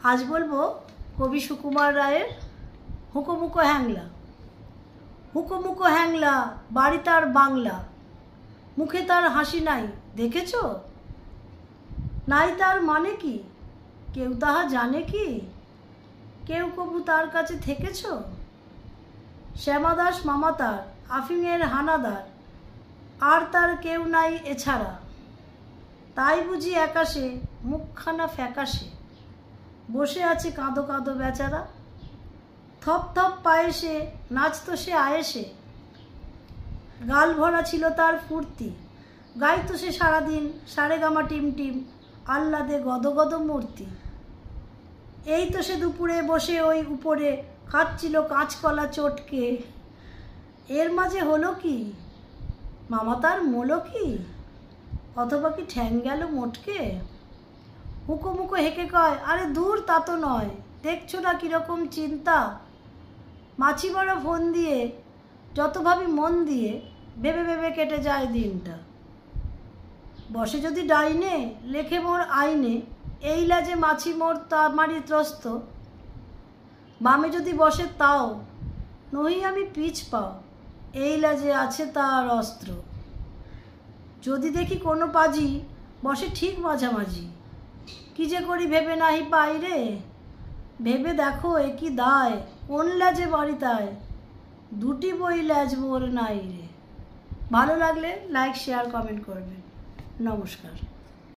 आज बोलबो कवि सुकुमार रायेर हुकोमुको हैंगला। हुकोमुको हैंगला बाड़ी तार बांगला, मुखे तार हासि नाई देखेछो? नाई तार माने कि केउ ताहा जाने कि? केउ कबु तार काछे थेकेछो? श्यामादास मामा तार आफिंगेर हानादार, आर तार केउ नाई एछाड़ा। ताई बुझी एकाशे मुखखाना फैकाशे बसे आछे काँदो काँदो बेचारा। थप थप पाये से नाचतो से आयेसे, गाल भरा छिलो तार फुर्ती, गाइतो से सारा दिन सारेगामा टिम टिम, आह्लादे गद गद मूर्ति। एई तो से दुपुरे बसे ओई उपरे खाচ্ছিল কাঁচকলা চটকে। এর মাঝে হলো কি মামা তার মোলো কি, অথবা কি ঠ্যাং গেল মোটকে? হুকোমুকো হেঁকে কয়, আরে দূর তা তো নয়, দেখছো না কীরকম চিন্তা। মাছি বড় ফোন দিয়ে যত ভাবি মন দিয়ে, ভেবে ভেবে কেটে যায় দিনটা। বসে যদি ডাইনে লেখে মোর আইনে, এই লাজে মাছি মোর তামারি ত্রস্ত। বামে যদি বসে তাও নহি আমি পিছ পাও, এই লাজে আছে তার অস্ত্র। যদি দেখি কোনো পাজি বসে ঠিক মাঝামাঝি, কি যে করি ভেবে নাহি পাই রে। ভেবে দেখো এ কি দায়, কোন লাজে বাড়ি তাই, দুটি বই লাজ মোর নাই রে। ভালো লাগলে লাইক শেয়ার কমেন্ট করবেন। নমস্কার।